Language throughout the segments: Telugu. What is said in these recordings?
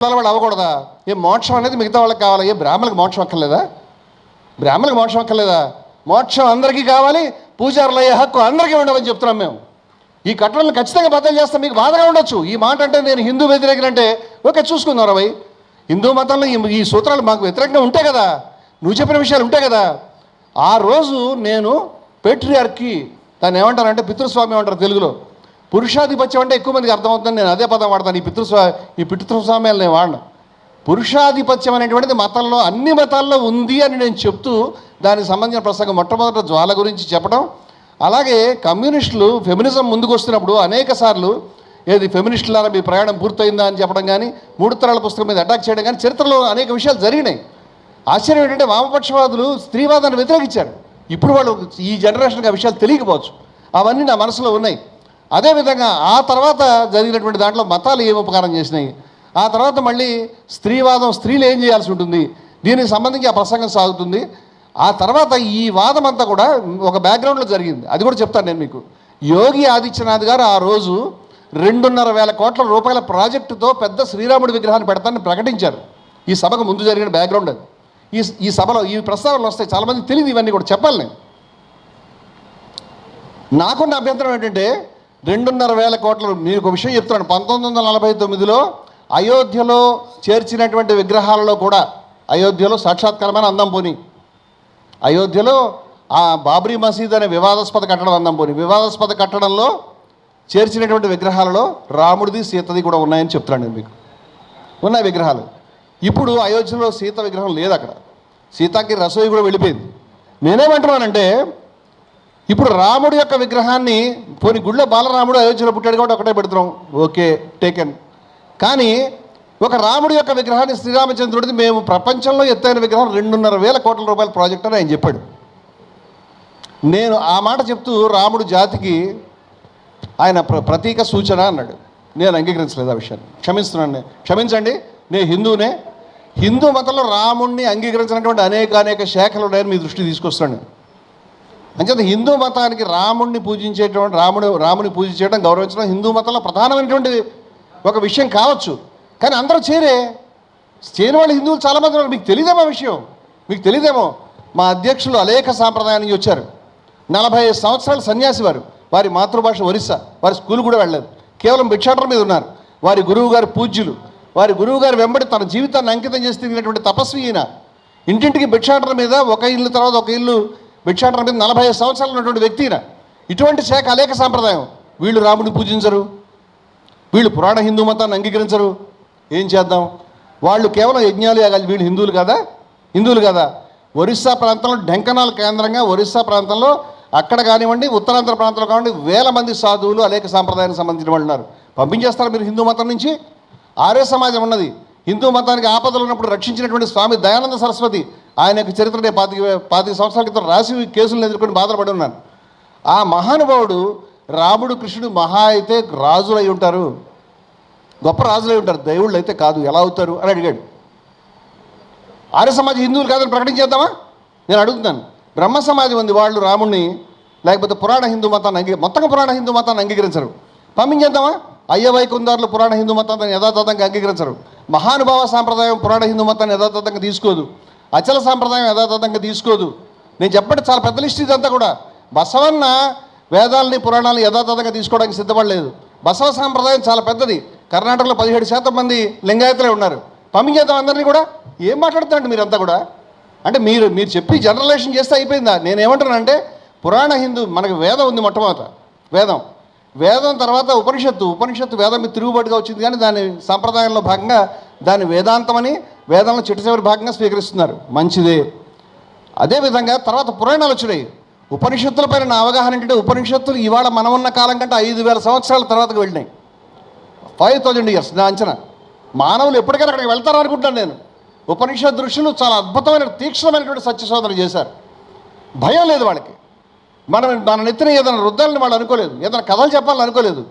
వాళ్ళు అవ్వకూడదా? ఏ మోక్షం అనేది మిగతా వాళ్ళకి కావాలా? ఏ బ్రాహ్మణులకు మోక్షం అక్కర్లేదా? బ్రాహ్మణులకు మోక్షం అక్కర్లేదా? మోక్షం అందరికీ కావాలి, పూజారులు అయ్యే హక్కు అందరికీ ఉండవని చెప్తున్నాం మేము. ఈ కట్టడలను ఖచ్చితంగా బద్దలు చేస్తాం. మీకు బాధగా ఉండొచ్చు ఈ మాట అంటే, నేను హిందూ వ్యతిరేకులంటే ఓకే చూసుకుందాం రవై. హిందూ మతంలో ఈ సూత్రాలు మాకు వ్యతిరేకంగా ఉంటాయి కదా, నువ్వు చెప్పిన విషయాలు ఉంటాయి కదా. ఆ రోజు నేను పేట్రియార్కి, దాన్ని ఏమంటారంటే పితృస్వామ్యం అంటారు తెలుగులో. పురుషాధిపత్యం అంటే ఎక్కువ మందికి అర్థమవుతుంది, నేను అదే పదం వాడతాను. ఈ పితృస్వామ్యాలు నేను వాడిన. పురుషాధిపత్యం అనేటువంటిది మతంలో, అన్ని మతాల్లో ఉంది అని నేను చెప్తూ దానికి సంబంధించిన ప్రసంగం మొట్టమొదట జ్వాల గురించి చెప్పడం. అలాగే కమ్యూనిస్టులు ఫెమినిజం ముందుకు వస్తున్నప్పుడు అనేక సార్లు ఏది ఫెమినిస్టులారా మీ ప్రయాణం పూర్తయిందా అని చెప్పడం కానీ, 3 తరాల పుస్తకం మీద అటాక్ చేయడం కానీ చరిత్రలో అనేక విషయాలు జరిగినాయి. ఆశ్చర్యం ఏంటంటే వామపక్షవాదులు స్త్రీవాదాన్ని వ్యతిరేకించారు. ఇప్పుడు వాళ్ళు ఈ జనరేషన్కి ఆ విషయాలు తెలియకపోవచ్చు, అవన్నీ నా మనసులో ఉన్నాయి. అదేవిధంగా ఆ తర్వాత జరిగినటువంటి దాంట్లో మతాలు ఏం ఉపకారం చేసినాయి, ఆ తర్వాత మళ్ళీ స్త్రీవాదం, స్త్రీలు ఏం చేయాల్సి ఉంటుంది, దీనికి సంబంధించి ఆ ప్రసంగం సాగుతుంది. ఆ తర్వాత ఈ వాదం అంతా కూడా ఒక బ్యాక్గ్రౌండ్లో జరిగింది, అది కూడా చెప్తాను నేను మీకు. యోగి ఆదిత్యనాథ్ గారు ఆ రోజు 2,500 కోట్ల రూపాయల ప్రాజెక్టుతో పెద్ద శ్రీరాముడి విగ్రహాన్ని పెడతానని ప్రకటించారు. ఈ సభకు ముందు జరిగిన బ్యాక్గ్రౌండ్ అది. ఈ సభలో ఈ ప్రస్తావనలు వస్తాయి, చాలామంది తెలియదు, ఇవన్నీ కూడా చెప్పాలి నేను. నాకున్న అభ్యంతరం ఏంటంటే 2,500 కోట్ల, మీకు ఒక విషయం చెప్తున్నాను. 1949లో అయోధ్యలో చేర్చినటువంటి విగ్రహాలలో కూడా, అయోధ్యలో సాక్షాత్కారమైన అందం పోని, అయోధ్యలో ఆ బాబ్రీ మసీద్ అనే వివాదాస్పద కట్టడం అందం పోని, వివాదాస్పద కట్టడంలో చేర్చినటువంటి విగ్రహాలలో రాముడిది సీతది కూడా ఉన్నాయని చెప్తున్నాను నేను మీకు. ఉన్నాయి విగ్రహాలు. ఇప్పుడు అయోధ్యలో సీత విగ్రహం లేదు, అక్కడ సీతాకి రసోయి కూడా వెళ్ళిపోయింది. నేనేమంటున్నానంటే, ఇప్పుడు రాముడి యొక్క విగ్రహాన్ని పోనీ గుళ్ళో బాలరాముడు అయోధ్యలో పుట్టాడు కాబట్టి ఒకటే పెడుతున్నాం, ఓకే టేకెన్. కానీ ఒక రాముడి యొక్క విగ్రహాన్ని, శ్రీరామచంద్రుడిది మేము ప్రపంచంలో ఎత్తైన విగ్రహం 2,500 కోట్ల రూపాయల ప్రాజెక్ట్ అని ఆయన చెప్పాడు. నేను ఆ మాట చెప్తూ రాముడు జాతికి ఆయన ప్రతీక సూచన అన్నాడు. నేను అంగీకరించలేదు ఆ విషయాన్ని, క్షమించండి, నేను హిందూనే. హిందూ మతంలో రాముడిని అంగీకరించినటువంటి అనేక శాఖలు ఉన్నాయని మీ దృష్టి తీసుకొస్తాను. అంచేత హిందూ మతానికి రాముడిని పూజించేటువంటి రాముని పూజించడం, గౌరవించడం హిందూ మతంలో ప్రధానమైనటువంటి ఒక విషయం కావచ్చు. కానీ అందరూ చేయని వాళ్ళు హిందువులు చాలామంది ఉన్నారు. మీకు తెలియదేమో విషయం, మీకు తెలియదేమో. మా అధ్యక్షులు అలేఖ సాంప్రదాయం నుంచి వచ్చారు. 45 సంవత్సరాలు సన్యాసి వారు. వారి మాతృభాష ఒరిస్సా, వారి స్కూల్ కూడా వెళ్ళలేదు, కేవలం భిక్షాటన మీద ఉన్నారు. వారి గురువు గారు పూజ్యులు, వారి గురువు గారు వెంబడి తన జీవితాన్ని అంకితం చేసి తిరిగినటువంటి తపస్వి ఈయన. ఇంటింటికి భిక్షాటన మీద, ఒక ఇల్లు తర్వాత ఒక ఇల్లు భిక్షాటన మీద 45 సంవత్సరాలు ఉన్నటువంటి వ్యక్తి ఈయన. ఇటువంటి శాఖ అలేఖ సాంప్రదాయం. వీళ్ళు రాముడిని పూజించరు, వీళ్ళు పురాణ హిందూ మతాన్ని అంగీకరించరు. ఏం చేద్దాం? వాళ్ళు కేవలం యజ్ఞాలు యాగాలి. వీళ్ళు హిందువులు కదా. ఒరిస్సా ప్రాంతంలో ఢెంకనాల్ కేంద్రంగా, ఒరిస్సా ప్రాంతంలో అక్కడ కానివ్వండి, ఉత్తరాంధ్ర ప్రాంతంలో కానివ్వండి, 1000 మంది సాధువులు అలేఖ సాంప్రదాయానికి సంబంధించిన వాళ్ళు ఉన్నారు. పంపించేస్తారు మీరు హిందూ మతం నుంచి? ఆర్య సమాజం ఉన్నది. హిందూ మతానికి ఆపదలు ఉన్నప్పుడు రక్షించినటువంటి స్వామి దయానంద సరస్వతి, ఆయన యొక్క చరిత్రనే 25 సంవత్సరాల క్రితం రాసి కేసులను ఎదుర్కొని బాధపడి ఉన్నాను. ఆ మహానుభావుడు రాముడు, కృష్ణుడు మహా అయితే రాజులై ఉంటారు, గొప్ప రాజులై ఉంటారు, దేవుళ్ళు అయితే కాదు, ఎలా అవుతారు అని అడిగాడు. ఆర్య సమాజం హిందువులు కాదని ప్రకటించేద్దామా? నేను అడుగుతున్నాను. బ్రహ్మ సమాజం ఉంది, వాళ్ళు రాముడిని లేకపోతే పురాణ హిందూ మతాన్ని మొత్తంగా పురాణ హిందూ మతాన్ని అంగీకరించరు. పంపించేద్దామా? అయ్యవైకుందారులు పురాణ హిందూ మతాన్ని యథాతథంగా అంగీకరించరు. మహానుభావ సాంప్రదాయం పురాణ హిందూ మతాన్ని యథాతథంగా తీసుకోదు. అచల సాంప్రదాయం యథాతథంగా తీసుకోదు. నేను చెప్పండి, చాలా పెద్ద లిస్ట్ ఇదంతా కూడా. బసవన్న వేదాలని పురాణాలను యథాతథంగా తీసుకోవడానికి సిద్ధపడలేదు. బసవ సాంప్రదాయం చాలా పెద్దది. కర్ణాటకలో 17% మంది లింగాయతులే ఉన్నారు. పంపించేద్దాం అందరినీ కూడా. ఏం మాట్లాడుతారండి మీరంతా కూడా? అంటే మీరు చెప్పి జనరలైజేషన్ చేస్తే అయిపోయిందా? నేనేమంటున్నానంటే, పురాణ హిందూ, మనకు వేదం ఉంది, మొట్టమొదట వేదం తర్వాత ఉపనిషత్తు వేదం మీద తిరుగుబాటుగా వచ్చింది, కానీ దాని సాంప్రదాయంలో భాగంగా దాని వేదాంతమని, వేదంలో చిట్టచివరి భాగంగా స్వీకరిస్తున్నారు, మంచిదే. అదేవిధంగా తర్వాత పురాణాలు వచ్చినాయి. ఉపనిషత్తుల పైన నా అవగాహన ఏంటంటే, ఉపనిషత్తులు ఇవాళ మనం ఉన్న కాలం కంటే 5,000 సంవత్సరాల తర్వాతకు వెళ్ళినాయి. 5,000 years నా అంచనా. మానవులు ఎప్పటికైనా అక్కడికి వెళ్తారు అనుకుంటాను నేను. ఉపనిషత్ ఋషులు చాలా అద్భుతమైన, తీక్షణమైనటువంటి సత్యశోధన చేశారు. భయం లేదు వాళ్ళకి. మన నెత్తిన ఏదైనా రుద్దాలని వాళ్ళు అనుకోలేదు, ఏదైనా కథలు చెప్పాలని అనుకోలేదు.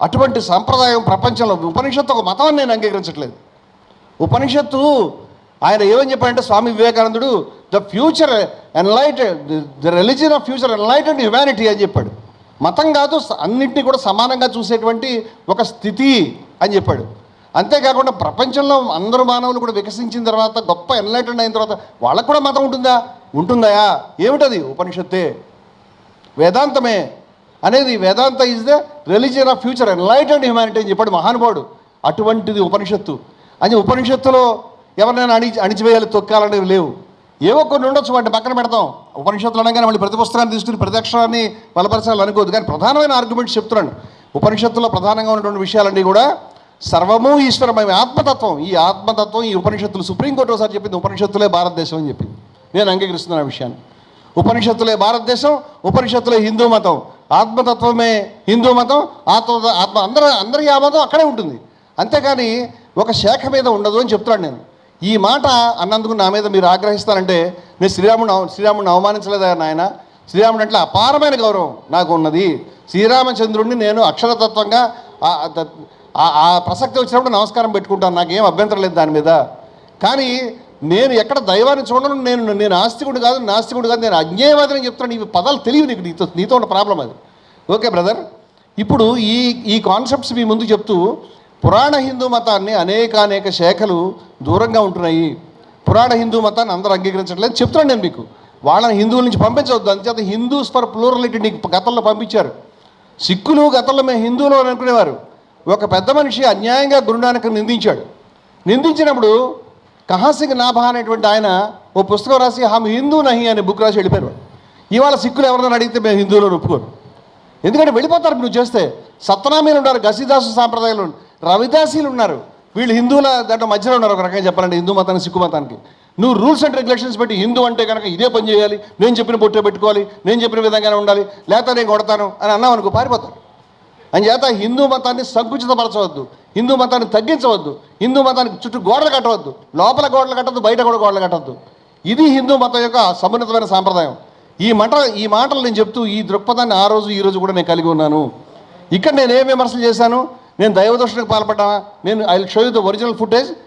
అటువంటి సంప్రదాయం ప్రపంచంలో, ఉపనిషత్తు ఒక మతం నేను అంగీకరించట్లేదు. ఉపనిషత్తు ఆయన ఏమని చెప్పారంటే, స్వామి వివేకానందుడు the religion of future enlightened humanity అని చెప్పాడు. మతం కాదు, అన్నింటినీ కూడా సమానంగా చూసేటువంటి ఒక స్థితి అని చెప్పాడు. అంతేకాకుండా ప్రపంచంలో అందరూ మానవులు కూడా వికసించిన తర్వాత గొప్ప ఎన్లైటెండ్ అయిన తర్వాత వాళ్ళకు కూడా మతం ఉంటుందా? ఉంటుందా? ఏమిటది? ఉపనిషత్తే, వేదాంతమే అనేది. Vedanta is the religion of future enlightened humanity అని చెప్పాడు మహానుభావుడు. అటువంటిది ఉపనిషత్తు. అని ఉపనిషత్తులో ఎవరినైనా అణిచివేయాలి, తొక్కాలనేవి లేవు. ఏవో కొన్ని ఉండొచ్చు, వాటిని పక్కన పెడతాం. ఉపనిషత్తులు అనగానే మళ్ళీ ప్రతి పుస్తకాన్ని తీసుకుని ప్రతి అక్షరాన్ని బలపరచాలని అనుకోవద్దు. కానీ ప్రధానమైన ఆర్గ్యుమెంట్స్ చెప్తున్నాను. ఉపనిషత్తులో ప్రధానంగా ఉన్నటువంటి విషయాలన్నీ కూడా సర్వము ఈశ్వరమయ ఆత్మతత్వం. ఈ ఆత్మతత్వం ఈ ఉపనిషత్తులు, సుప్రీంకోర్టు ఒకసారి చెప్పింది ఉపనిషత్తులే భారతదేశం అని చెప్పింది. నేను అంగీకరిస్తున్నాను ఆ విషయాన్ని. ఉపనిషత్తులే భారతదేశం, ఉపనిషత్తులే హిందూ మతం, ఆత్మతత్వమే హిందూ మతం, ఆత్మ అందరి ఆ మతం అక్కడే ఉంటుంది. అంతేకాని ఒక శాఖ మీద ఉండదు అని చెప్తున్నాను నేను. ఈ మాట అన్నందుకు నా మీద మీరు ఆగ్రహిస్తారంటే, నేను శ్రీరాముడిని అవమానించలేదా నాయన? శ్రీరాముడు అంటే అపారమైన గౌరవం నాకు ఉన్నది. శ్రీరామచంద్రుడిని నేను అక్షరతత్వంగా ఆ ప్రసక్తి వచ్చినప్పుడు నమస్కారం పెట్టుకుంటాను, నాకేం అభ్యంతరం లేదు దాని మీద. కానీ నేను ఎక్కడ దైవాన్ని చూడను. నేను ఆస్తికుడు కాదు, నాస్తికుడు కాదు, నేను అజ్ఞేయవాదిని చెప్తున్నాను. ఇవి పదాలు తెలియవు నీతో ఉన్న ప్రాబ్లం అది. ఓకే బ్రదర్, ఇప్పుడు ఈ కాన్సెప్ట్స్ మీ ముందు చెప్తూ పురాణ హిందూ మతాన్ని అనేక శాఖలు దూరంగా ఉంటున్నాయి. పురాణ హిందూ మతాన్ని అందరూ అంగీకరించట్లేదు చెప్తున్నాను నేను మీకు. వాళ్ళని హిందువుల నుంచి పంపించవద్దు. అందుచేత హిందూస్ ఫర్ ప్లూరలిటీ నీకు గతంలో పంపించారు. సిక్కులు గతంలో మేము హిందువులు అని అనుకునేవారు. ఒక పెద్ద మనిషి అన్యాయంగా గురునానక్ నిందించినప్పుడు కహాసింగ్ నాభా అనేటువంటి ఆయన ఓ పుస్తకం రాసి హమ్ హిందూ నహి అనే బుక్ రాసి వెళ్ళిపోయారు. ఇవాళ సిక్కులు ఎవరైనా అడిగితే మేము హిందువులను ఒప్పుకోరు. ఎందుకంటే వెళ్ళిపోతారు నువ్వు చేస్తే. సత్నామీలు ఉన్నారు, గసిదాసు సాంప్రదాయాలు, రవిదాసీలు ఉన్నారు. వీళ్ళు హిందువుల దాంట్లో మధ్యలో ఉన్నారు. ఒక రకంగా చెప్పాలంటే హిందూ మతానికి సిక్కు మతానికి నువ్వు రూల్స్ అండ్ రెగ్యులేషన్స్ పెట్టి హిందూ అంటే కనుక ఇదే పని చేయాలి, నేను చెప్పిన బొట్టే పెట్టుకోవాలి, నేను చెప్పిన విధంగానే ఉండాలి, లేకపోతే నేను కొడతాను అని అన్నావు అనుకో పారిపోతాను. అంచేత హిందూ మతాన్ని సంకుచితపరచవద్దు, హిందూ మతాన్ని తగ్గించవద్దు, హిందూ మతానికి చుట్టూ గోడలు కట్టవద్దు, లోపల గోడలు కట్టద్దు, బయట కూడా గోడలు కట్టద్దు. ఇది హిందూ మతం యొక్క సమున్నతమైన సాంప్రదాయం. ఈ మాటలు నేను చెప్తూ ఈ దృక్పథాన్ని ఆ రోజు ఈ రోజు కూడా నేను కలిగి ఉన్నాను. ఇక్కడ నేను ఏం విమర్శలు చేశాను? నేను దైవదోషణకు పాల్పడ్డామా? నేను I will show you the original footage.